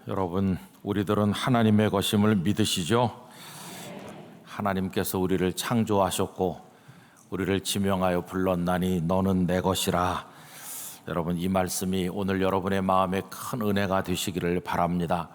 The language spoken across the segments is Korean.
여러분, 우리들은 하나님의 것임을 믿으시죠? 하나님께서 우리를 창조하셨고 우리를 지명하여 불렀나니 너는 내 것이라. 여러분, 이 말씀이 오늘 여러분의 마음에 큰 은혜가 되시기를 바랍니다.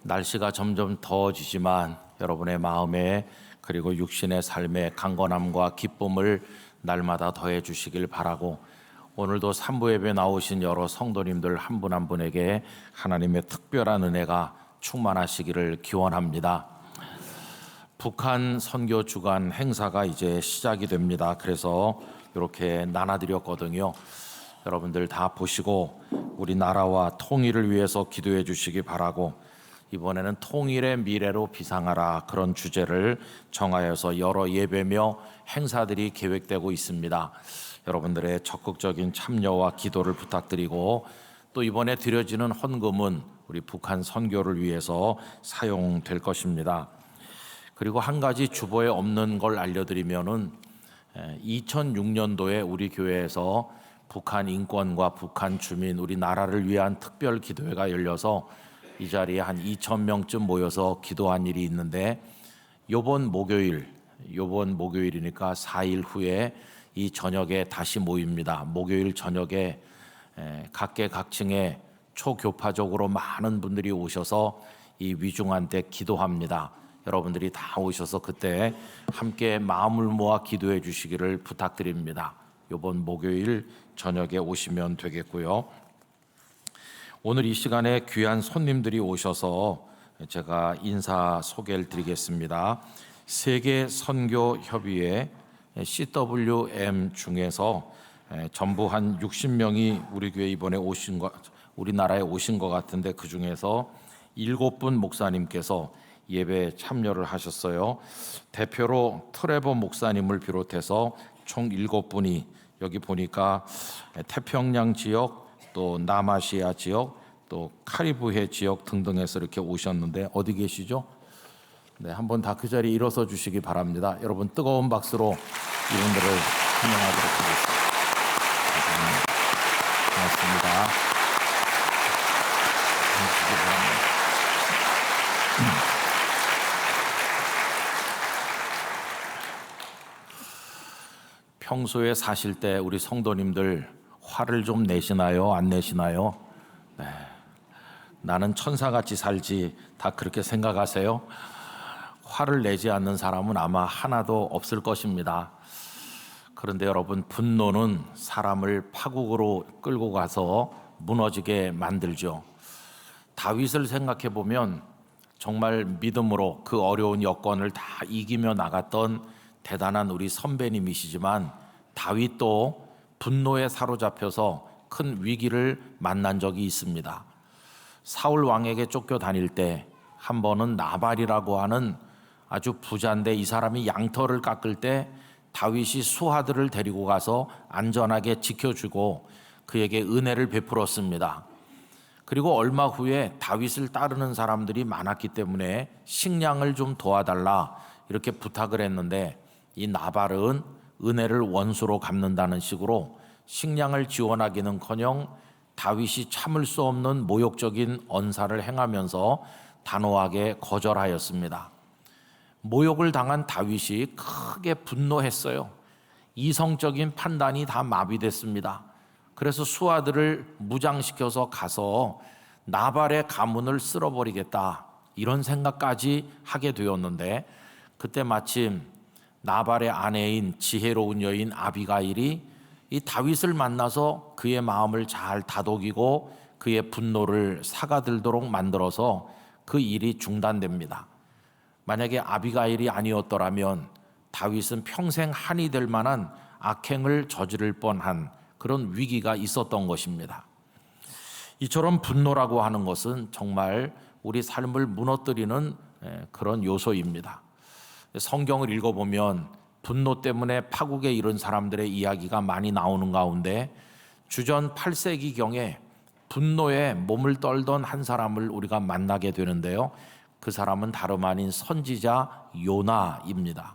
날씨가 점점 더워지지만 여러분의 마음에 그리고 육신의 삶에 강건함과 기쁨을 날마다 더해 주시길 바라고, 오늘도 산부 예배 나오신 여러 성도님들 한 분 한 분에게 하나님의 특별한 은혜가 충만하시기를 기원합니다. 북한 선교 주간 행사가 이제 시작이 됩니다. 그래서 이렇게 나눠드렸거든요. 여러분들 다 보시고 우리나라와 통일을 위해서 기도해 주시기 바라고, 이번에는 통일의 미래로 비상하라, 그런 주제를 정하여서 여러 예배며 행사들이 계획되고 있습니다. 여러분들의 적극적인 참여와 기도를 부탁드리고, 또 이번에 드려지는 헌금은 우리 북한 선교를 위해서 사용될 것입니다. 그리고 한 가지 주보에 없는 걸 알려드리면은 2006년도에 우리 교회에서 북한 인권과 북한 주민, 우리나라를 위한 특별 기도회가 열려서 이 자리에 한 2,000명쯤 모여서 기도한 일이 있는데, 요번 목요일이니까 4일 후에 이 저녁에 다시 모입니다. 목요일 저녁에 각계각층에 초교파적으로 많은 분들이 오셔서 이 위중한 때 기도합니다. 여러분들이 다 오셔서 그때 함께 마음을 모아 기도해 주시기를 부탁드립니다. 이번 목요일 저녁에 오시면 되겠고요. 오늘 이 시간에 귀한 손님들이 오셔서 제가 인사 소개를 드리겠습니다. 세계선교협의회 CWM 중에서 전부 한 60명이 우리 교회 이번에 우리나라에 오신 것 같은데, 그 중에서 7분 목사님께서 예배에 참여를 하셨어요. 대표로 트레버 목사님을 비롯해서 총 7분이, 여기 보니까 태평양 지역, 또 남아시아 지역, 또 카리브해 지역 등등에서 이렇게 오셨는데, 어디 계시죠? 네, 한번 다 그 자리에 일어서 주시기 바랍니다. 여러분, 뜨거운 박수로 이분들을 환영하도록 하겠습니다. 고맙습니다. 평소에 사실 때 우리 성도님들 화를 좀 내시나요? 안 내시나요? 네. 나는 천사같이 살지, 다 그렇게 생각하세요? 화를 내지 않는 사람은 아마 하나도 없을 것입니다. 그런데 여러분, 분노는 사람을 파국으로 끌고 가서 무너지게 만들죠. 다윗을 생각해 보면 정말 믿음으로 그 어려운 여건을 다 이기며 나갔던 대단한 우리 선배님이시지만, 다윗도 분노에 사로잡혀서 큰 위기를 만난 적이 있습니다. 사울 왕에게 쫓겨 다닐 때 한 번은 나발이라고 하는 아주 부자인데, 이 사람이 양털을 깎을 때 다윗이 수하들을 데리고 가서 안전하게 지켜주고 그에게 은혜를 베풀었습니다. 그리고 얼마 후에 다윗을 따르는 사람들이 많았기 때문에 식량을 좀 도와달라 이렇게 부탁을 했는데, 이 나발은 은혜를 원수로 갚는다는 식으로 식량을 지원하기는커녕 다윗이 참을 수 없는 모욕적인 언사를 행하면서 단호하게 거절하였습니다. 모욕을 당한 다윗이 크게 분노했어요. 이성적인 판단이 다 마비됐습니다. 그래서 수하들을 무장시켜서 가서 나발의 가문을 쓸어버리겠다, 이런 생각까지 하게 되었는데, 그때 마침 나발의 아내인 지혜로운 여인 아비가일이 이 다윗을 만나서 그의 마음을 잘 다독이고 그의 분노를 사가들도록 만들어서 그 일이 중단됩니다. 만약에 아비가일이 아니었더라면 다윗은 평생 한이 될 만한 악행을 저지를 뻔한 그런 위기가 있었던 것입니다. 이처럼 분노라고 하는 것은 정말 우리 삶을 무너뜨리는 그런 요소입니다. 성경을 읽어보면 분노 때문에 파국에 이른 사람들의 이야기가 많이 나오는 가운데, 주전 8세기경에 분노에 몸을 떨던 한 사람을 우리가 만나게 되는데요. 그 사람은 다름 아닌 선지자 요나입니다.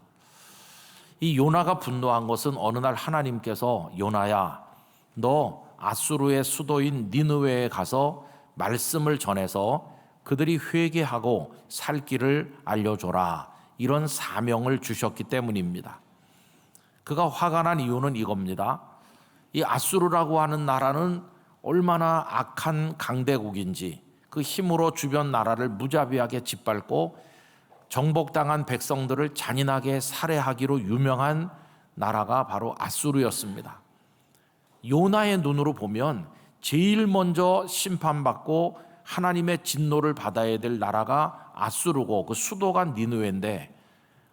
이 요나가 분노한 것은 어느 날 하나님께서, 요나야, 너 아수르의 수도인 니느웨에 가서 말씀을 전해서 그들이 회개하고 살 길을 알려줘라, 이런 사명을 주셨기 때문입니다. 그가 화가 난 이유는 이겁니다. 이 아수르라고 하는 나라는 얼마나 악한 강대국인지, 그 힘으로 주변 나라를 무자비하게 짓밟고 정복당한 백성들을 잔인하게 살해하기로 유명한 나라가 바로 아수르였습니다. 요나의 눈으로 보면 제일 먼저 심판받고 하나님의 진노를 받아야 될 나라가 아수르고 그 수도가 니느웨인데,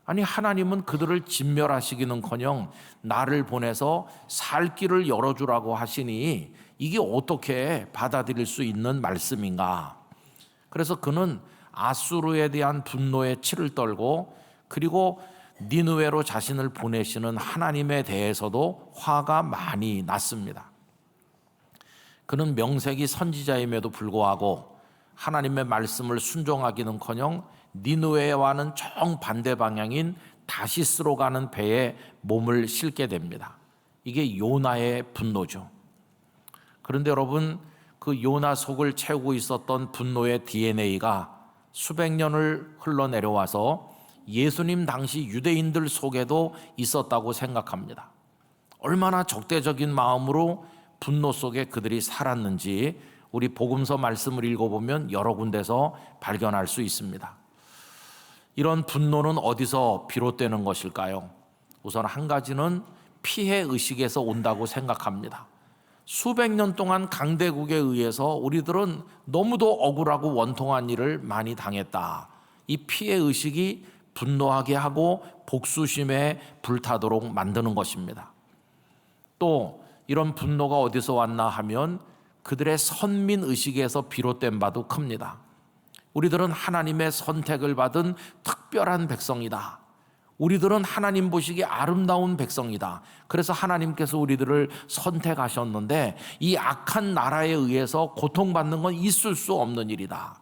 아니 하나님은 그들을 진멸하시기는커녕 나를 보내서 살 길을 열어주라고 하시니 이게 어떻게 받아들일 수 있는 말씀인가? 그래서 그는 아수르에 대한 분노에 치를 떨고, 그리고 니느웨로 자신을 보내시는 하나님에 대해서도 화가 많이 났습니다. 그는 명색이 선지자임에도 불구하고 하나님의 말씀을 순종하기는커녕 니느웨와는 정반대 방향인 다시스로 가는 배에 몸을 실게 됩니다. 이게 요나의 분노죠. 그런데 여러분, 그 요나 속을 채우고 있었던 분노의 DNA가 수백 년을 흘러내려와서 예수님 당시 유대인들 속에도 있었다고 생각합니다. 얼마나 적대적인 마음으로 분노 속에 그들이 살았는지 우리 복음서 말씀을 읽어보면 여러 군데서 발견할 수 있습니다. 이런 분노는 어디서 비롯되는 것일까요? 우선 한 가지는 피해 의식에서 온다고 생각합니다. 수백 년 동안 강대국에 의해서 우리들은 너무도 억울하고 원통한 일을 많이 당했다. 이 피해 의식이 분노하게 하고 복수심에 불타도록 만드는 것입니다. 또 이런 분노가 어디서 왔나 하면 그들의 선민 의식에서 비롯된 바도 큽니다. 우리들은 하나님의 선택을 받은 특별한 백성이다. 우리들은 하나님 보시기에 아름다운 백성이다. 그래서 하나님께서 우리들을 선택하셨는데 이 악한 나라에 의해서 고통받는 건 있을 수 없는 일이다.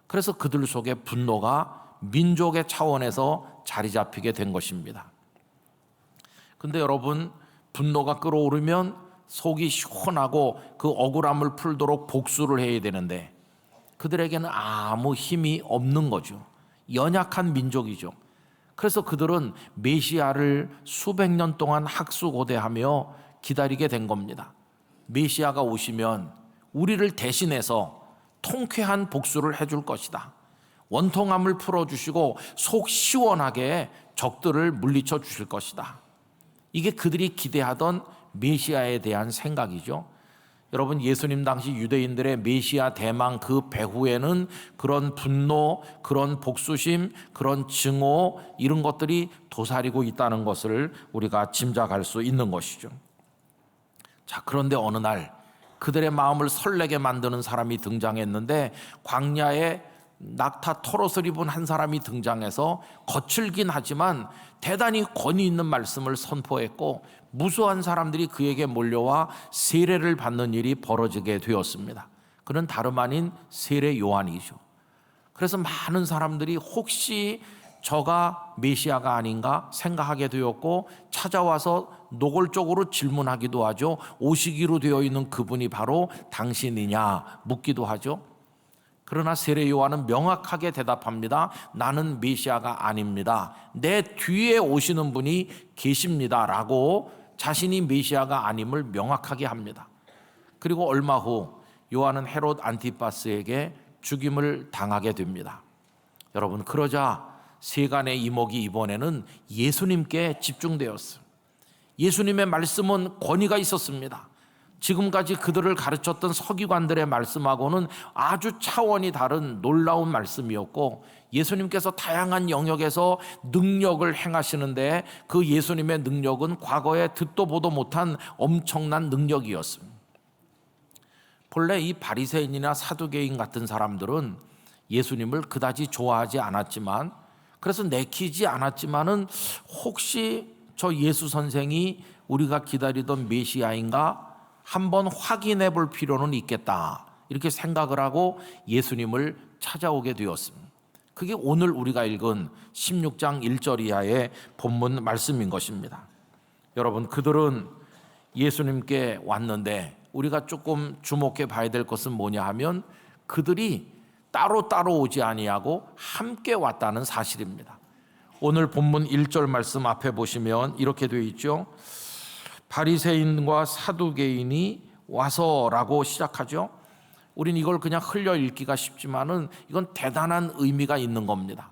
그래서 그들 속에 분노가 민족의 차원에서 자리 잡히게 된 것입니다. 근데 여러분, 분노가 끓어오르면 속이 시원하고 그 억울함을 풀도록 복수를 해야 되는데 그들에게는 아무 힘이 없는 거죠. 연약한 민족이죠. 그래서 그들은 메시아를 수백 년 동안 학수고대하며 기다리게 된 겁니다. 메시아가 오시면 우리를 대신해서 통쾌한 복수를 해줄 것이다. 원통함을 풀어주시고 속 시원하게 적들을 물리쳐 주실 것이다. 이게 그들이 기대하던 메시아에 대한 생각이죠. 여러분, 예수님 당시 유대인들의 메시아 대망 그 배후에는 그런 분노, 그런 복수심, 그런 증오, 이런 것들이 도사리고 있다는 것을 우리가 짐작할 수 있는 것이죠. 자, 그런데 어느 날 그들의 마음을 설레게 만드는 사람이 등장했는데, 광야에 낙타 털옷을 입은 한 사람이 등장해서 거칠긴 하지만 대단히 권위 있는 말씀을 선포했고, 무수한 사람들이 그에게 몰려와 세례를 받는 일이 벌어지게 되었습니다. 그는 다름 아닌 세례 요한이죠. 그래서 많은 사람들이 혹시 저가 메시아가 아닌가 생각하게 되었고, 찾아와서 노골적으로 질문하기도 하죠. 오시기로 되어 있는 그분이 바로 당신이냐 묻기도 하죠. 그러나 세례 요한은 명확하게 대답합니다. 나는 메시아가 아닙니다. 내 뒤에 오시는 분이 계십니다. 라고 자신이 메시아가 아님을 명확하게 합니다. 그리고 얼마 후 요한은 헤롯 안티파스에게 죽임을 당하게 됩니다. 여러분, 그러자 세간의 이목이 이번에는 예수님께 집중되었어요. 예수님의 말씀은 권위가 있었습니다. 지금까지 그들을 가르쳤던 서기관들의 말씀하고는 아주 차원이 다른 놀라운 말씀이었고, 예수님께서 다양한 영역에서 능력을 행하시는데 그 예수님의 능력은 과거에 듣도 보도 못한 엄청난 능력이었습니다. 본래 이 바리새인이나 사두개인 같은 사람들은 예수님을 그다지 좋아하지 않았지만, 그래서 내키지 않았지만은 혹시 저 예수 선생이 우리가 기다리던 메시아인가 한번 확인해 볼 필요는 있겠다, 이렇게 생각을 하고 예수님을 찾아오게 되었습니다. 그게 오늘 우리가 읽은 16장 1절 이하의 본문 말씀인 것입니다. 여러분, 그들은 예수님께 왔는데 우리가 조금 주목해 봐야 될 것은 뭐냐 하면 그들이 따로따로 오지 아니하고 함께 왔다는 사실입니다. 오늘 본문 1절 말씀 앞에 보시면 이렇게 되어 있죠. 바리새인과 사두개인이 와서라고 시작하죠. 우린 이걸 그냥 흘려 읽기가 쉽지만은 이건 대단한 의미가 있는 겁니다.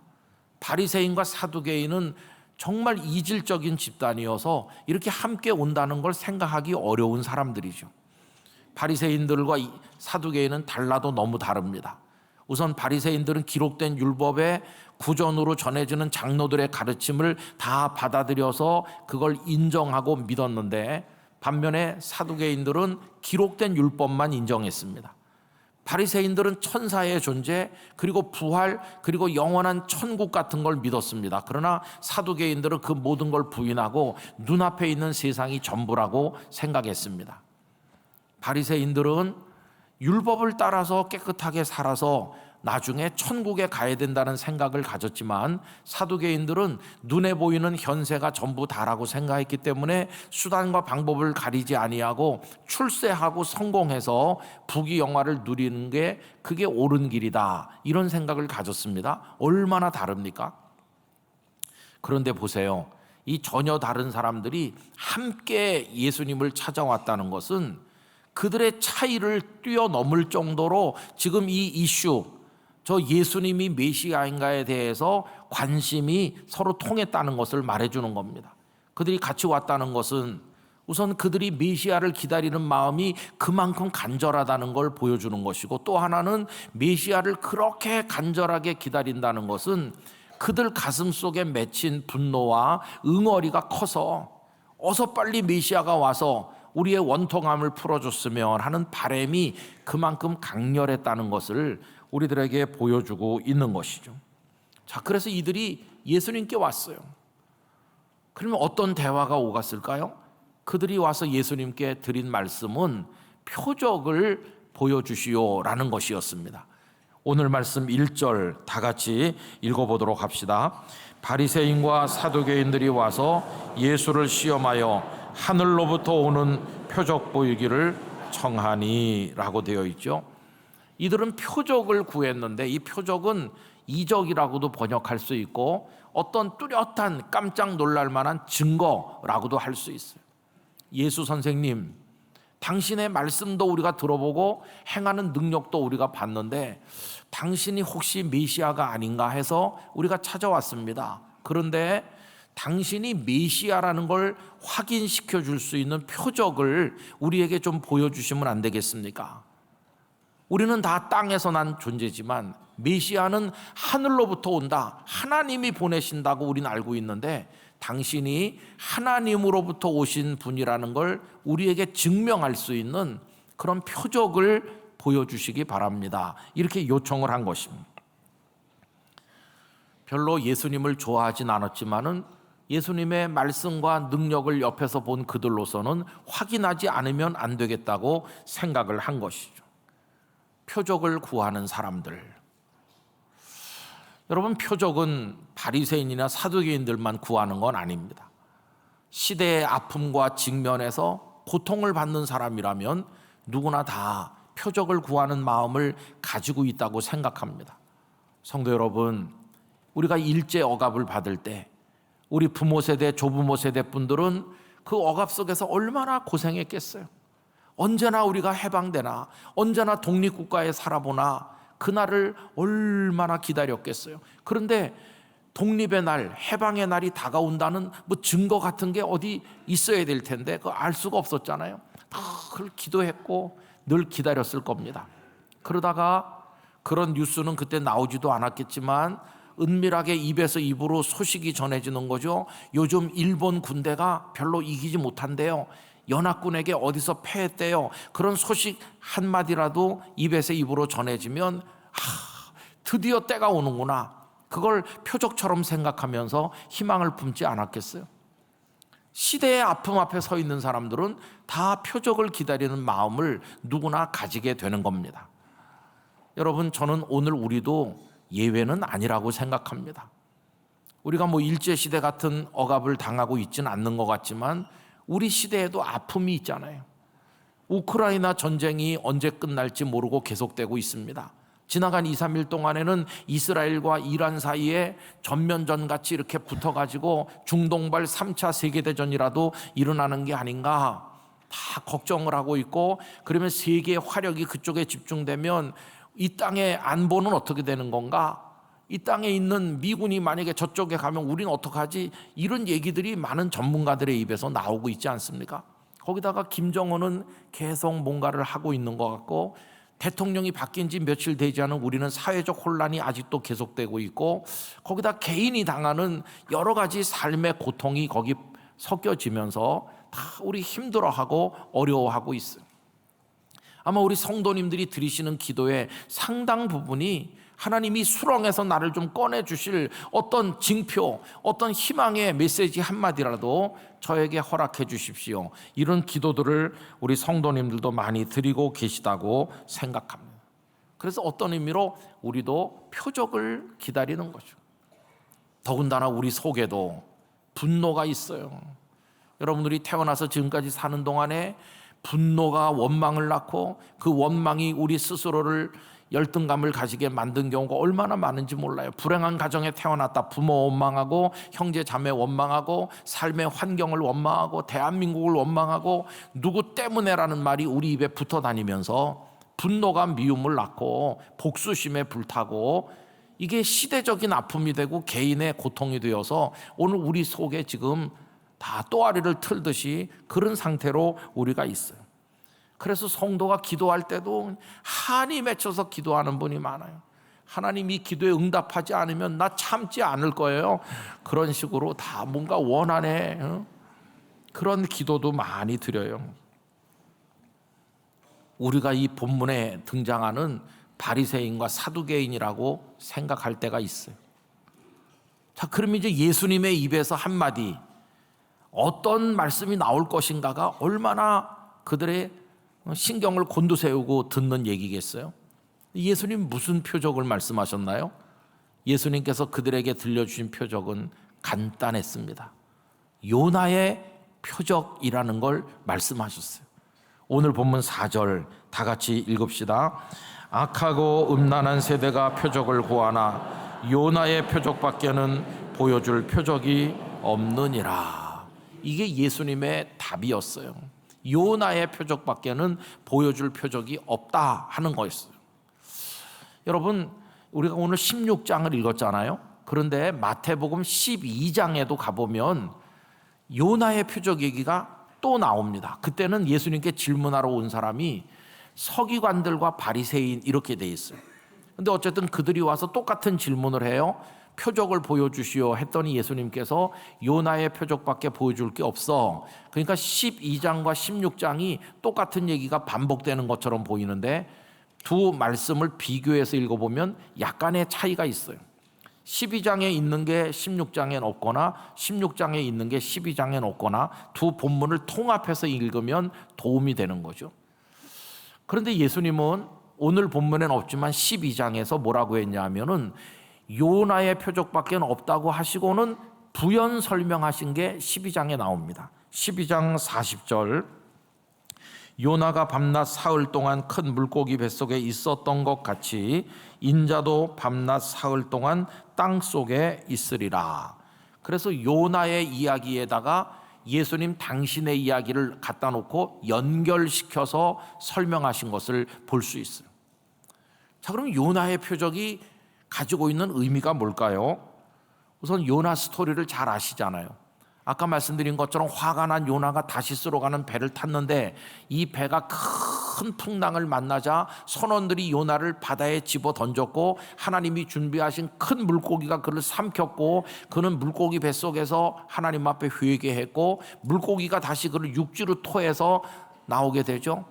바리새인과 사두개인은 정말 이질적인 집단이어서 이렇게 함께 온다는 걸 생각하기 어려운 사람들이죠. 바리새인들과 사두개인은 달라도 너무 다릅니다. 우선 바리새인들은 기록된 율법의 구전으로 전해지는 장로들의 가르침을 다 받아들여서 그걸 인정하고 믿었는데, 반면에 사두개인들은 기록된 율법만 인정했습니다. 바리새인들은 천사의 존재, 그리고 부활, 그리고 영원한 천국 같은 걸 믿었습니다. 그러나 사두개인들은 그 모든 걸 부인하고 눈앞에 있는 세상이 전부라고 생각했습니다. 바리새인들은 율법을 따라서 깨끗하게 살아서 나중에 천국에 가야 된다는 생각을 가졌지만, 사두개인들은 눈에 보이는 현세가 전부 다라고 생각했기 때문에 수단과 방법을 가리지 아니하고 출세하고 성공해서 부귀영화를 누리는 게 그게 옳은 길이다, 이런 생각을 가졌습니다. 얼마나 다릅니까? 그런데 보세요. 이 전혀 다른 사람들이 함께 예수님을 찾아왔다는 것은 그들의 차이를 뛰어넘을 정도로 지금 이 이슈, 저 예수님이 메시아인가에 대해서 관심이 서로 통했다는 것을 말해주는 겁니다. 그들이 같이 왔다는 것은 우선 그들이 메시아를 기다리는 마음이 그만큼 간절하다는 걸 보여주는 것이고, 또 하나는 메시아를 그렇게 간절하게 기다린다는 것은 그들 가슴 속에 맺힌 분노와 응어리가 커서 어서 빨리 메시아가 와서 우리의 원통함을 풀어줬으면 하는 바람이 그만큼 강렬했다는 것을 우리들에게 보여주고 있는 것이죠. 자, 그래서 이들이 예수님께 왔어요. 그러면 어떤 대화가 오갔을까요? 그들이 와서 예수님께 드린 말씀은 표적을 보여주시오라는 것이었습니다. 오늘 말씀 1절 다 같이 읽어보도록 합시다. 바리새인과 사두개인들이 와서 예수를 시험하여 하늘로부터 오는 표적 보이기를 청하니 라고 되어 있죠. 이들은 표적을 구했는데, 이 표적은 이적이라고도 번역할 수 있고 어떤 뚜렷한 깜짝 놀랄 만한 증거라고도 할 수 있어요. 예수 선생님, 당신의 말씀도 우리가 들어보고 행하는 능력도 우리가 봤는데 당신이 혹시 메시아가 아닌가 해서 우리가 찾아왔습니다. 그런데 당신이 메시아라는 걸 확인시켜 줄 수 있는 표적을 우리에게 좀 보여주시면 안 되겠습니까? 우리는 다 땅에서 난 존재지만 메시아는 하늘로부터 온다, 하나님이 보내신다고 우리는 알고 있는데, 당신이 하나님으로부터 오신 분이라는 걸 우리에게 증명할 수 있는 그런 표적을 보여주시기 바랍니다. 이렇게 요청을 한 것입니다. 별로 예수님을 좋아하진 않았지만은 예수님의 말씀과 능력을 옆에서 본 그들로서는 확인하지 않으면 안 되겠다고 생각을 한 것이죠. 표적을 구하는 사람들. 여러분, 표적은 바리새인이나 사두개인들만 구하는 건 아닙니다. 시대의 아픔과 직면해서 고통을 받는 사람이라면 누구나 다 표적을 구하는 마음을 가지고 있다고 생각합니다. 성도 여러분, 우리가 일제 억압을 받을 때 우리 부모 세대, 조부모 세대 분들은 그 억압 속에서 얼마나 고생했겠어요. 언제나 우리가 해방되나, 언제나 독립국가에 살아보나, 그날을 얼마나 기다렸겠어요. 그런데 독립의 날, 해방의 날이 다가온다는 뭐 증거 같은 게 어디 있어야 될 텐데 그거 알 수가 없었잖아요. 그걸 기도했고 늘 기다렸을 겁니다. 그러다가 그런 뉴스는 그때 나오지도 않았겠지만 은밀하게 입에서 입으로 소식이 전해지는 거죠. 요즘 일본 군대가 별로 이기지 못한대요. 연합군에게 어디서 패했대요. 그런 소식 한마디라도 입에서 입으로 전해지면 드디어 때가 오는구나. 그걸 표적처럼 생각하면서 희망을 품지 않았겠어요? 시대의 아픔 앞에 서 있는 사람들은 다 표적을 기다리는 마음을 누구나 가지게 되는 겁니다. 여러분, 저는 오늘 우리도 예외는 아니라고 생각합니다. 우리가 뭐 일제시대 같은 억압을 당하고 있지는 않는 것 같지만 우리 시대에도 아픔이 있잖아요. 우크라이나 전쟁이 언제 끝날지 모르고 계속되고 있습니다. 지나간 2, 3일 동안에는 이스라엘과 이란 사이에 전면전같이 이렇게 붙어가지고 중동발 3차 세계대전이라도 일어나는 게 아닌가 다 걱정을 하고 있고, 그러면 세계의 화력이 그쪽에 집중되면 이 땅의 안보는 어떻게 되는 건가? 이 땅에 있는 미군이 만약에 저쪽에 가면 우리는 어떡하지? 이런 얘기들이 많은 전문가들의 입에서 나오고 있지 않습니까? 거기다가 김정은은 계속 뭔가를 하고 있는 것 같고, 대통령이 바뀐 지 며칠 되지 않은 우리는 사회적 혼란이 아직도 계속되고 있고, 거기다 개인이 당하는 여러 가지 삶의 고통이 거기 섞여지면서 다 우리 힘들어하고 어려워하고 있어요. 아마 우리 성도님들이 드리시는 기도의 상당 부분이 하나님이 수렁에서 나를 좀 꺼내주실 어떤 징표, 어떤 희망의 메시지 한마디라도 저에게 허락해 주십시오, 이런 기도들을 우리 성도님들도 많이 드리고 계시다고 생각합니다. 그래서 어떤 의미로 우리도 표적을 기다리는 거죠. 더군다나 우리 속에도 분노가 있어요. 여러분들이 태어나서 지금까지 사는 동안에 분노가 원망을 낳고, 그 원망이 우리 스스로를 열등감을 가지게 만든 경우가 얼마나 많은지 몰라요. 불행한 가정에 태어났다 부모 원망하고, 형제 자매 원망하고, 삶의 환경을 원망하고, 대한민국을 원망하고, 누구 때문에라는 말이 우리 입에 붙어 다니면서 분노가 미움을 낳고 복수심에 불타고, 이게 시대적인 아픔이 되고 개인의 고통이 되어서 오늘 우리 속에 지금 다 또아리를 틀듯이 그런 상태로 우리가 있어요. 그래서 성도가 기도할 때도 한이 맺혀서 기도하는 분이 많아요. 하나님 이 기도에 응답하지 않으면 나 참지 않을 거예요. 그런 식으로 다 뭔가 원한에 그런 기도도 많이 드려요. 우리가 이 본문에 등장하는 바리새인과 사두개인이라고 생각할 때가 있어요. 자, 그럼 이제 예수님의 입에서 한마디 어떤 말씀이 나올 것인가가 얼마나 그들의 신경을 곤두세우고 듣는 얘기겠어요? 예수님 무슨 표적을 말씀하셨나요? 예수님께서 그들에게 들려주신 표적은 간단했습니다. 요나의 표적이라는 걸 말씀하셨어요. 오늘 본문 4절 다 같이 읽읍시다. 악하고 음란한 세대가 표적을 구하나 요나의 표적밖에는 보여줄 표적이 없느니라. 이게 예수님의 답이었어요. 요나의 표적밖에는 보여줄 표적이 없다 하는 거였어요. 여러분, 우리가 오늘 16장을 읽었잖아요. 그런데 마태복음 12장에도 가보면 요나의 표적 얘기가 또 나옵니다. 그때는 예수님께 질문하러 온 사람이 서기관들과 바리새인 이렇게 돼 있어요. 근데 어쨌든 그들이 와서 똑같은 질문을 해요. 표적을 보여주시오 했더니 예수님께서 요나의 표적밖에 보여줄 게 없어. 그러니까 12장과 16장이 똑같은 얘기가 반복되는 것처럼 보이는데 두 말씀을 비교해서 읽어보면 약간의 차이가 있어요. 12장에 있는 게 16장엔 없거나 16장에 있는 게 12장엔 없거나 두 본문을 통합해서 읽으면 도움이 되는 거죠. 그런데 예수님은 오늘 본문엔 없지만 12장에서 뭐라고 했냐면은 요나의 표적밖에 없다고 하시고는 부연 설명하신 게 12장에 나옵니다. 12장 40절 요나가 밤낮 사흘 동안 큰 물고기 뱃속에 있었던 것 같이 인자도 밤낮 사흘 동안 땅속에 있으리라. 그래서 요나의 이야기에다가 예수님 당신의 이야기를 갖다 놓고 연결시켜서 설명하신 것을 볼 수 있어요. 자, 그럼 요나의 표적이 가지고 있는 의미가 뭘까요? 우선 요나 스토리를 잘 아시잖아요. 아까 말씀드린 것처럼 화가 난 요나가 다시스로 가는 배를 탔는데 이 배가 큰 풍랑을 만나자 선원들이 요나를 바다에 집어 던졌고 하나님이 준비하신 큰 물고기가 그를 삼켰고 그는 물고기 뱃속에서 하나님 앞에 회개했고 물고기가 다시 그를 육지로 토해서 나오게 되죠.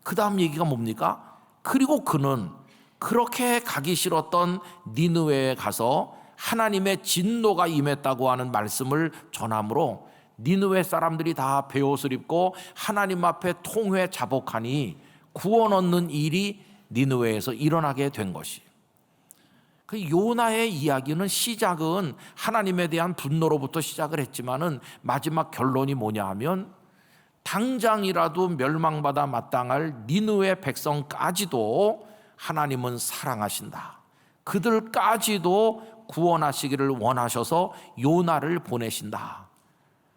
그 다음 얘기가 뭡니까? 그리고 그는 그렇게 가기 싫었던 니느웨에 가서 하나님의 진노가 임했다고 하는 말씀을 전함으로 니느웨 사람들이 다 베옷을 입고 하나님 앞에 통회 자복하니 구원 얻는 일이 니느웨에서 일어나게 된 것이. 그 요나의 이야기는 시작은 하나님에 대한 분노로부터 시작을 했지만은 마지막 결론이 뭐냐 하면 당장이라도 멸망받아 마땅할 니느웨 백성까지도 하나님은 사랑하신다. 그들까지도 구원하시기를 원하셔서 요나를 보내신다.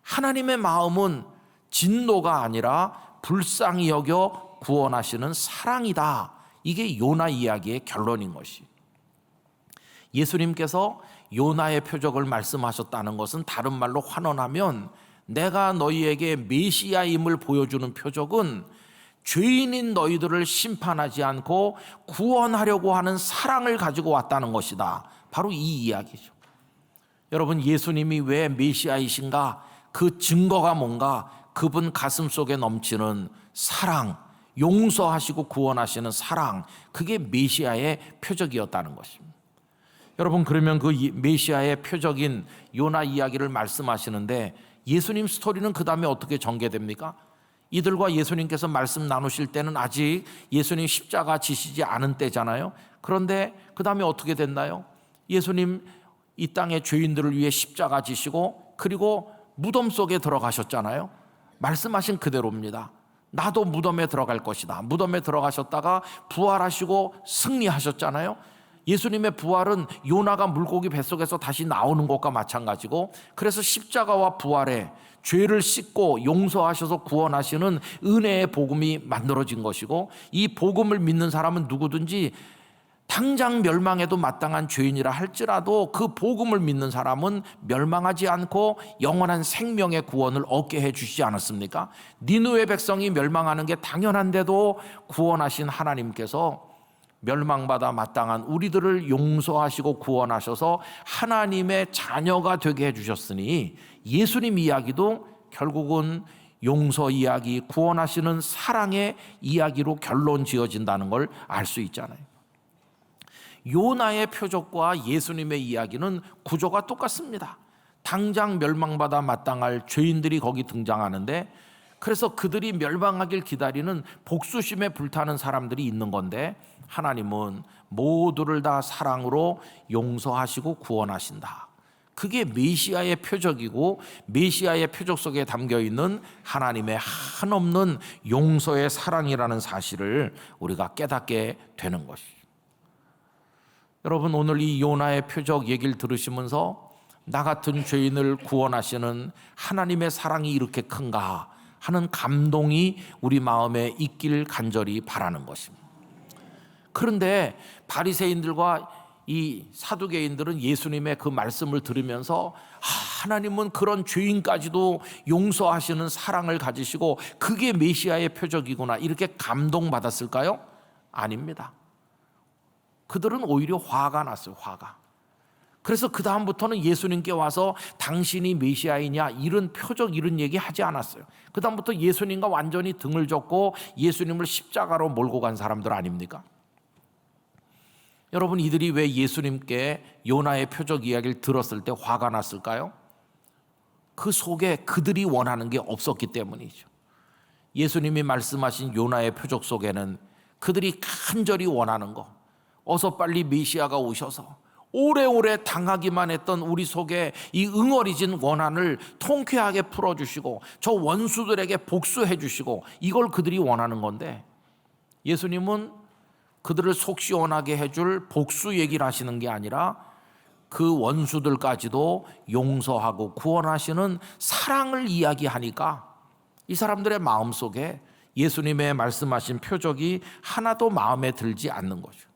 하나님의 마음은 진노가 아니라 불쌍히 여겨 구원하시는 사랑이다. 이게 요나 이야기의 결론인 것이. 예수님께서 요나의 표적을 말씀하셨다는 것은 다른 말로 환원하면 내가 너희에게 메시아임을 보여주는 표적은 죄인인 너희들을 심판하지 않고 구원하려고 하는 사랑을 가지고 왔다는 것이다. 바로 이 이야기죠. 여러분, 예수님이 왜 메시아이신가? 그 증거가 뭔가? 그분 가슴 속에 넘치는 사랑, 용서하시고 구원하시는 사랑, 그게 메시아의 표적이었다는 것입니다. 여러분, 그러면 그 메시아의 표적인 요나 이야기를 말씀하시는데 예수님 스토리는 그 다음에 어떻게 전개됩니까? 이들과 예수님께서 말씀 나누실 때는 아직 예수님 십자가 지시지 않은 때잖아요. 그런데 그 다음에 어떻게 됐나요? 예수님 이 땅의 죄인들을 위해 십자가 지시고 그리고 무덤 속에 들어가셨잖아요. 말씀하신 그대로입니다. 나도 무덤에 들어갈 것이다. 무덤에 들어가셨다가 부활하시고 승리하셨잖아요. 예수님의 부활은 요나가 물고기 뱃속에서 다시 나오는 것과 마찬가지고, 그래서 십자가와 부활에 죄를 씻고 용서하셔서 구원하시는 은혜의 복음이 만들어진 것이고, 이 복음을 믿는 사람은 누구든지 당장 멸망에도 마땅한 죄인이라 할지라도 그 복음을 믿는 사람은 멸망하지 않고 영원한 생명의 구원을 얻게 해주시지 않았습니까? 니느웨 백성이 멸망하는 게 당연한데도 구원하신 하나님께서 멸망받아 마땅한 우리들을 용서하시고 구원하셔서 하나님의 자녀가 되게 해주셨으니 예수님 이야기도 결국은 용서 이야기, 구원하시는 사랑의 이야기로 결론 지어진다는 걸 알 수 있잖아요. 요나의 표적과 예수님의 이야기는 구조가 똑같습니다. 당장 멸망받아 마땅할 죄인들이 거기 등장하는데, 그래서 그들이 멸망하길 기다리는 복수심에 불타는 사람들이 있는 건데, 하나님은 모두를 다 사랑으로 용서하시고 구원하신다. 그게 메시아의 표적이고, 메시아의 표적 속에 담겨있는 하나님의 한없는 용서의 사랑이라는 사실을 우리가 깨닫게 되는 것이죠. 여러분, 오늘 이 요나의 표적 얘기를 들으시면서 나 같은 죄인을 구원하시는 하나님의 사랑이 이렇게 큰가 하는 감동이 우리 마음에 있길 간절히 바라는 것입니다. 그런데 바리새인들과 이 사두개인들은 예수님의 그 말씀을 들으면서 하나님은 그런 죄인까지도 용서하시는 사랑을 가지시고 그게 메시아의 표적이구나, 이렇게 감동받았을까요? 아닙니다. 그들은 오히려 화가 났어요. 화가. 그래서 그 다음부터는 예수님께 와서 당신이 메시아이냐 이런 표적 이런 얘기 하지 않았어요. 그 다음부터 예수님과 완전히 등을 졌고 예수님을 십자가로 몰고 간 사람들 아닙니까? 여러분, 이들이 왜 예수님께 요나의 표적 이야기를 들었을 때 화가 났을까요? 그 속에 그들이 원하는 게 없었기 때문이죠. 예수님이 말씀하신 요나의 표적 속에는 그들이 간절히 원하는 거, 어서 빨리 메시아가 오셔서 오래오래 당하기만 했던 우리 속에 이 응어리진 원한을 통쾌하게 풀어주시고 저 원수들에게 복수해 주시고, 이걸 그들이 원하는 건데, 예수님은 그들을 속 시원하게 해줄 복수 얘기를 하시는 게 아니라 그 원수들까지도 용서하고 구원하시는 사랑을 이야기하니까 이 사람들의 마음속에 예수님의 말씀하신 표적이 하나도 마음에 들지 않는 거죠.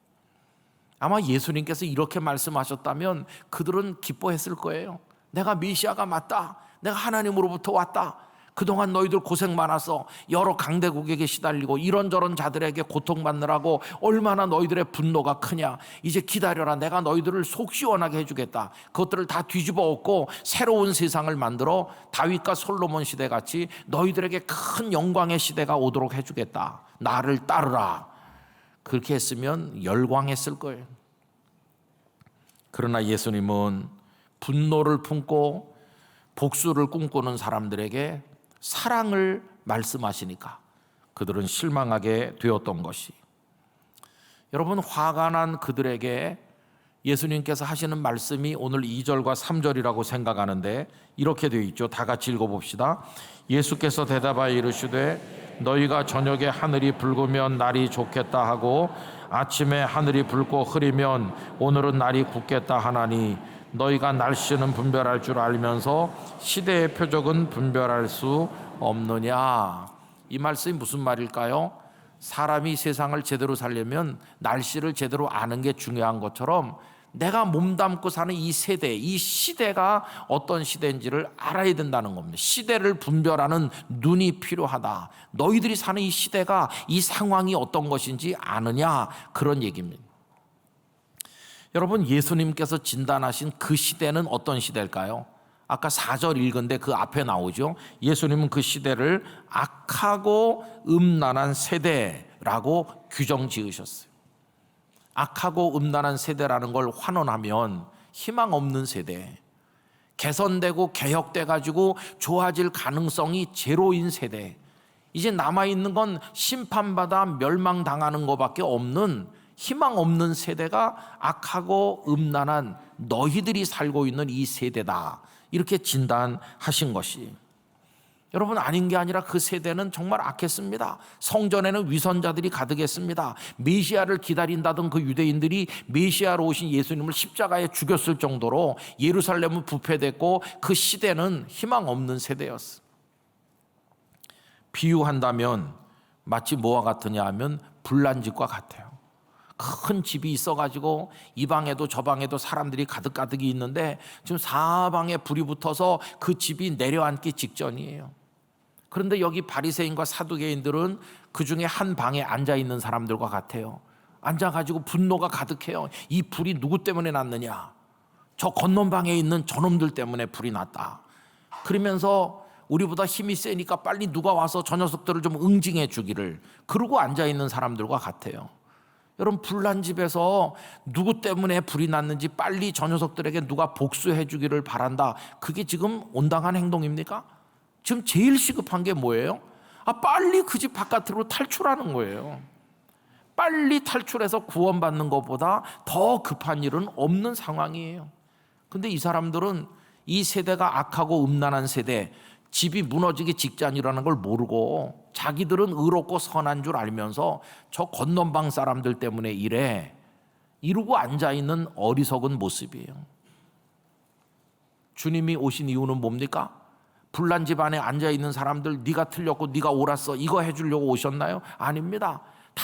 아마 예수님께서 이렇게 말씀하셨다면 그들은 기뻐했을 거예요. 내가 메시아가 맞다. 내가 하나님으로부터 왔다. 그동안 너희들 고생 많아서 여러 강대국에게 시달리고 이런저런 자들에게 고통받느라고 얼마나 너희들의 분노가 크냐. 이제 기다려라. 내가 너희들을 속 시원하게 해주겠다. 그것들을 다 뒤집어 엎고 새로운 세상을 만들어 다윗과 솔로몬 시대같이 너희들에게 큰 영광의 시대가 오도록 해주겠다. 나를 따르라. 그렇게 했으면 열광했을 거예요. 그러나 예수님은 분노를 품고 복수를 꿈꾸는 사람들에게 사랑을 말씀하시니까 그들은 실망하게 되었던 것이, 여러분, 화가 난 그들에게 예수님께서 하시는 말씀이 오늘 2절과 3절이라고 생각하는데 이렇게 되어 있죠. 다 같이 읽어봅시다. 예수께서 대답하여 이르시되 너희가 저녁에 하늘이 붉으면 날이 좋겠다 하고 아침에 하늘이 붉고 흐리면 오늘은 날이 굳겠다 하나니 너희가 날씨는 분별할 줄 알면서 시대의 표적은 분별할 수 없느냐. 이 말씀이 무슨 말일까요? 사람이 세상을 제대로 살려면 날씨를 제대로 아는 게 중요한 것처럼 내가 몸담고 사는 이 세대, 이 시대가 어떤 시대인지를 알아야 된다는 겁니다. 시대를 분별하는 눈이 필요하다. 너희들이 사는 이 시대가, 이 상황이 어떤 것인지 아느냐, 그런 얘기입니다. 여러분, 예수님께서 진단하신 그 시대는 어떤 시대일까요? 아까 4절 읽은데 그 앞에 나오죠. 예수님은 그 시대를 악하고 음란한 세대라고 규정 지으셨어요. 악하고 음란한 세대라는 걸 환원하면 희망 없는 세대, 개선되고 개혁돼 가지고 좋아질 가능성이 제로인 세대, 이제 남아있는 건 심판받아 멸망당하는 것밖에 없는 희망 없는 세대가 악하고 음란한 너희들이 살고 있는 이 세대다, 이렇게 진단하신 것이, 여러분, 아닌 게 아니라 그 세대는 정말 악했습니다. 성전에는 위선자들이 가득했습니다. 메시아를 기다린다던 그 유대인들이 메시아로 오신 예수님을 십자가에 죽였을 정도로 예루살렘은 부패됐고 그 시대는 희망 없는 세대였어요. 비유한다면 마치 뭐와 같으냐 하면 불난집과 같아요. 큰 집이 있어가지고 이 방에도 저 방에도 사람들이 가득가득이 있는데 지금 사방에 불이 붙어서 그 집이 내려앉기 직전이에요. 그런데 여기 바리새인과 사두개인들은 그 중에 한 방에 앉아 있는 사람들과 같아요. 앉아가지고 분노가 가득해요. 이 불이 누구 때문에 났느냐? 저 건넌방에 있는 저놈들 때문에 불이 났다. 그러면서 우리보다 힘이 세니까 빨리 누가 와서 저 녀석들을 좀 응징해 주기를, 그러고 앉아 있는 사람들과 같아요. 여러분, 불난 집에서 누구 때문에 불이 났는지 빨리 저 녀석들에게 누가 복수해 주기를 바란다. 그게 지금 온당한 행동입니까? 지금 제일 시급한 게 뭐예요? 빨리 그 집 바깥으로 탈출하는 거예요. 빨리 탈출해서 구원받는 것보다 더 급한 일은 없는 상황이에요. 근데 이 사람들은 이 세대가 악하고 음란한 세대, 집이 무너지기 직전이라는 걸 모르고 자기들은 의롭고 선한 줄 알면서 저 건넌방 사람들 때문에 이러고 앉아있는 어리석은 모습이에요. 주님이 오신 이유는 뭡니까? 불난 집 안에 앉아있는 사람들, 네가 틀렸고 네가 옳았어, 이거 해주려고 오셨나요? 아닙니다. 다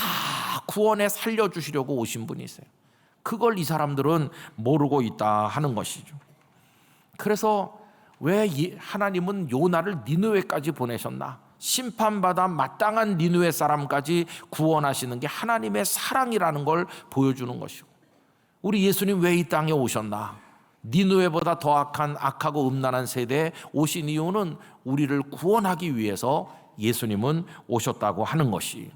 구원에 살려주시려고 오신 분이세요. 그걸 이 사람들은 모르고 있다 하는 것이죠. 그래서 왜 하나님은 요나를 니느웨까지 보내셨나? 심판받아 마땅한 니느웨 사람까지 구원하시는 게 하나님의 사랑이라는 걸 보여주는 것이고, 우리 예수님 왜 이 땅에 오셨나? 니느웨보다 더 악하고 음란한 세대에 오신 이유는 우리를 구원하기 위해서 예수님은 오셨다고 하는 것이,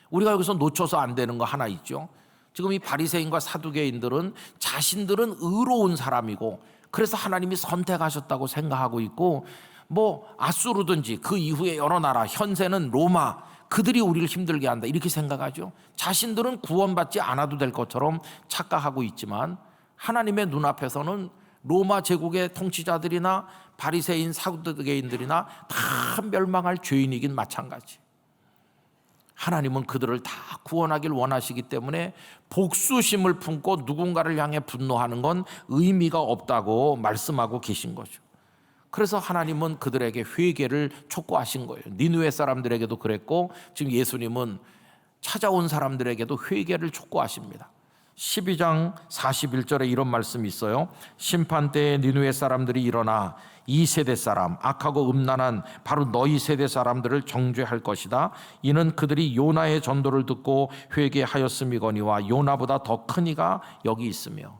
우리가 여기서 놓쳐서 안 되는 거 하나 있죠. 지금 이 바리새인과 사두개인들은 자신들은 의로운 사람이고 그래서 하나님이 선택하셨다고 생각하고 있고, 뭐 아수르든지 그 이후에 여러 나라, 현세는 로마, 그들이 우리를 힘들게 한다 이렇게 생각하죠. 자신들은 구원받지 않아도 될 것처럼 착각하고 있지만 하나님의 눈앞에서는 로마 제국의 통치자들이나 바리새인 사두개인들이나 다 멸망할 죄인이긴 마찬가지. 하나님은 그들을 다 구원하길 원하시기 때문에 복수심을 품고 누군가를 향해 분노하는 건 의미가 없다고 말씀하고 계신 거죠. 그래서 하나님은 그들에게 회개를 촉구하신 거예요. 니느웨 사람들에게도 그랬고 지금 예수님은 찾아온 사람들에게도 회개를 촉구하십니다. 12장 41절에 이런 말씀이 있어요. 심판 때에 니느웨 사람들이 일어나 이 세대 사람, 악하고 음란한 바로 너희 세대 사람들을 정죄할 것이다. 이는 그들이 요나의 전도를 듣고 회개하였음이거니와 요나보다 더 큰 이가 여기 있으며,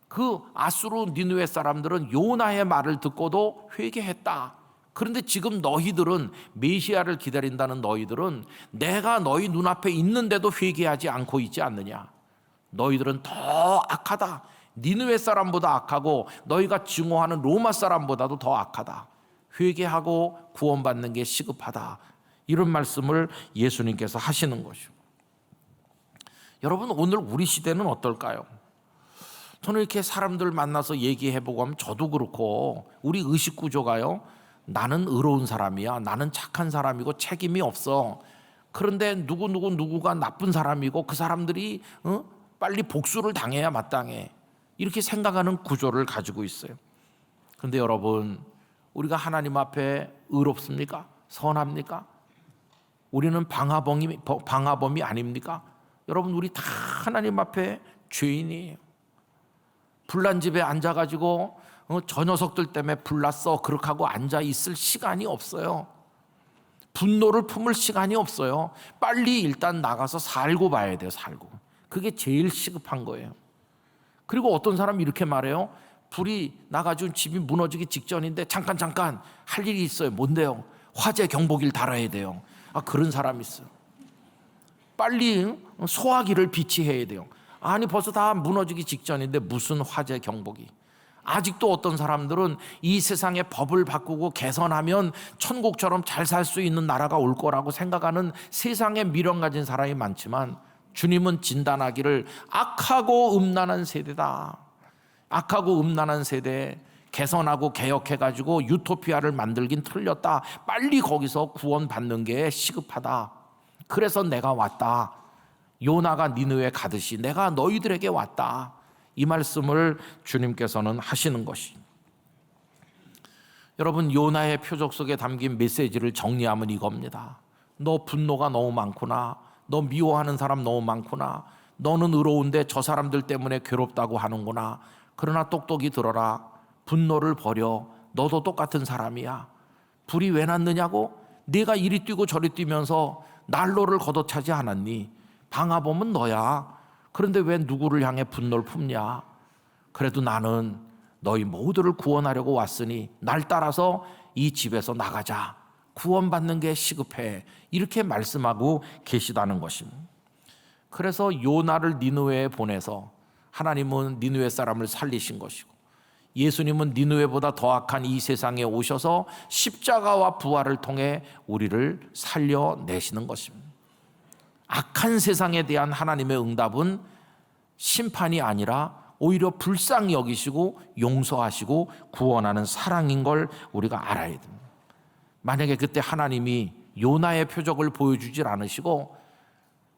그 아수르 니느웨 사람들은 요나의 말을 듣고도 회개했다. 그런데 지금 너희들은, 메시아를 기다린다는 너희들은 내가 너희 눈앞에 있는데도 회개하지 않고 있지 않느냐. 너희들은 더 악하다. 니느웨 사람보다 악하고 너희가 증오하는 로마 사람보다도 더 악하다. 회개하고 구원받는 게 시급하다. 이런 말씀을 예수님께서 하시는 것이죠. 여러분, 오늘 우리 시대는 어떨까요? 저는 이렇게 사람들 만나서 얘기해보고 하면 저도 그렇고 우리 의식 구조가요, 나는 의로운 사람이야. 나는 착한 사람이고 책임이 없어. 그런데 누구가 나쁜 사람이고 그 사람들이 빨리 복수를 당해야 마땅해. 이렇게 생각하는 구조를 가지고 있어요. 그런데 여러분, 우리가 하나님 앞에 의롭습니까? 선합니까? 우리는 방화범이 아닙니까? 여러분, 우리 다 하나님 앞에 죄인이에요. 불난 집에 앉아가지고 저 녀석들 때문에 불났어 그렇게 하고 앉아 있을 시간이 없어요. 분노를 품을 시간이 없어요. 빨리 일단 나가서 살고 봐야 돼요. 살고. 그게 제일 시급한 거예요. 그리고 어떤 사람이 이렇게 말해요. 불이 나가지고 집이 무너지기 직전인데 잠깐 할 일이 있어요. 뭔데요? 화재 경보기를 달아야 돼요. 그런 사람이 있어요. 빨리 소화기를 비치해야 돼요. 아니 벌써 다 무너지기 직전인데 무슨 화재 경보기. 아직도 어떤 사람들은 이 세상의 법을 바꾸고 개선하면 천국처럼 잘 살 수 있는 나라가 올 거라고 생각하는 세상에 미련 가진 사람이 많지만, 주님은 진단하기를 악하고 음란한 세대다. 악하고 음란한 세대, 개선하고 개혁해가지고 유토피아를 만들긴 틀렸다. 빨리 거기서 구원받는 게 시급하다. 그래서 내가 왔다. 요나가 니느웨 가듯이 내가 너희들에게 왔다. 이 말씀을 주님께서는 하시는 것이. 여러분, 요나의 표적 속에 담긴 메시지를 정리하면 이겁니다. 너 분노가 너무 많구나. 너 미워하는 사람 너무 많구나. 너는 의로운데 저 사람들 때문에 괴롭다고 하는구나. 그러나 똑똑히 들어라. 분노를 버려. 너도 똑같은 사람이야. 불이 왜 났느냐고? 네가 이리 뛰고 저리 뛰면서 난로를 걷어차지 않았니? 방화범은 너야. 그런데 왜 누구를 향해 분노를 품냐? 그래도 나는 너희 모두를 구원하려고 왔으니 날 따라서 이 집에서 나가자. 구원받는 게 시급해. 이렇게 말씀하고 계시다는 것입니다. 그래서 요나를 니느웨에 보내서 하나님은 니느웨 사람을 살리신 것이고, 예수님은 니느웨보다 더 악한 이 세상에 오셔서 십자가와 부활을 통해 우리를 살려내시는 것입니다. 악한 세상에 대한 하나님의 응답은 심판이 아니라 오히려 불쌍히 여기시고 용서하시고 구원하는 사랑인 걸 우리가 알아야 됩니다. 만약에 그때 하나님이 요나의 표적을 보여주질 않으시고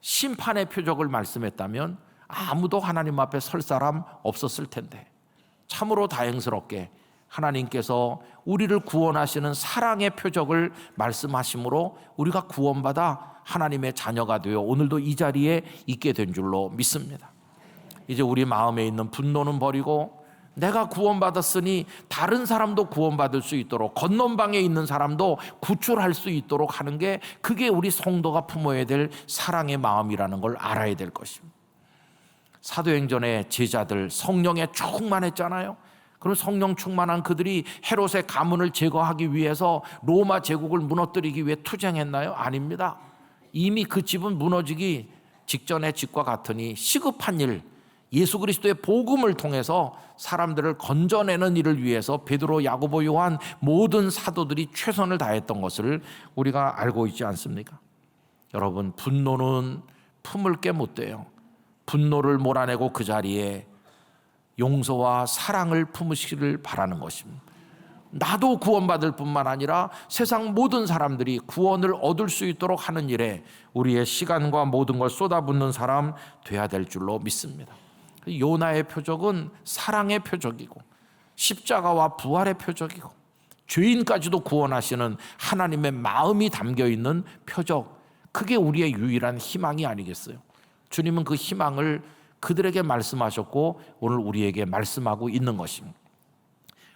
심판의 표적을 말씀했다면 아무도 하나님 앞에 설 사람 없었을 텐데, 참으로 다행스럽게 하나님께서 우리를 구원하시는 사랑의 표적을 말씀하심으로 우리가 구원받아 하나님의 자녀가 되어 오늘도 이 자리에 있게 된 줄로 믿습니다. 이제 우리 마음에 있는 분노는 버리고 내가 구원받았으니 다른 사람도 구원받을 수 있도록, 건넌방에 있는 사람도 구출할 수 있도록 하는 게, 그게 우리 성도가 품어야 될 사랑의 마음이라는 걸 알아야 될 것입니다. 사도행전의 제자들 성령에 충만했잖아요. 그럼 성령 충만한 그들이 헤롯의 가문을 제거하기 위해서 로마 제국을 무너뜨리기 위해 투쟁했나요? 아닙니다. 이미 그 집은 무너지기 직전의 집과 같으니 시급한 일, 예수 그리스도의 복음을 통해서 사람들을 건져내는 일을 위해서 베드로, 야고보, 요한 모든 사도들이 최선을 다했던 것을 우리가 알고 있지 않습니까? 여러분, 분노는 품을 게 못 돼요. 분노를 몰아내고 그 자리에 용서와 사랑을 품으시기를 바라는 것입니다. 나도 구원받을 뿐만 아니라 세상 모든 사람들이 구원을 얻을 수 있도록 하는 일에 우리의 시간과 모든 걸 쏟아붓는 사람 돼야 될 줄로 믿습니다. 요나의 표적은 사랑의 표적이고 십자가와 부활의 표적이고 죄인까지도 구원하시는 하나님의 마음이 담겨있는 표적, 그게 우리의 유일한 희망이 아니겠어요? 주님은 그 희망을 그들에게 말씀하셨고 오늘 우리에게 말씀하고 있는 것입니다.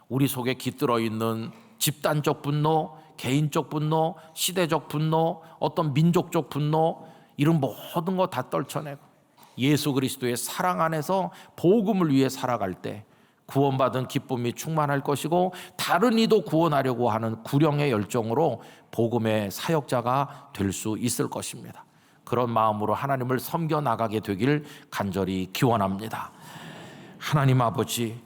우리 속에 깃들어 있는 집단적 분노, 개인적 분노, 시대적 분노, 어떤 민족적 분노, 이런 모든 거 다 떨쳐내고 예수 그리스도의 사랑 안에서 복음을 위해 살아갈 때 구원받은 기쁨이 충만할 것이고, 다른 이도 구원하려고 하는 구령의 열정으로 복음의 사역자가 될 수 있을 것입니다. 그런 마음으로 하나님을 섬겨 나가게 되길 간절히 기원합니다. 하나님 아버지,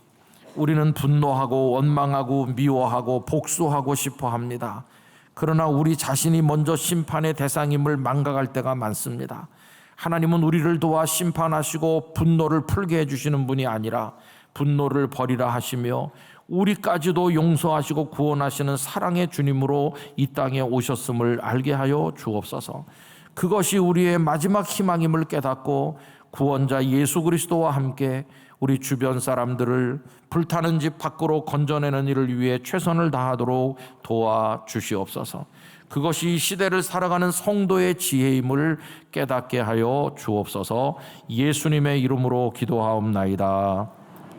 우리는 분노하고 원망하고 미워하고 복수하고 싶어 합니다. 그러나 우리 자신이 먼저 심판의 대상임을 망각할 때가 많습니다. 하나님은 우리를 도와 심판하시고 분노를 풀게 해주시는 분이 아니라 분노를 버리라 하시며 우리까지도 용서하시고 구원하시는 사랑의 주님으로 이 땅에 오셨음을 알게 하여 주옵소서. 그것이 우리의 마지막 희망임을 깨닫고 구원자 예수 그리스도와 함께 우리 주변 사람들을 불타는 집 밖으로 건져내는 일을 위해 최선을 다하도록 도와주시옵소서. 그것이 이 시대를 살아가는 성도의 지혜임을 깨닫게 하여 주옵소서. 예수님의 이름으로 기도하옵나이다.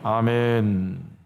아멘.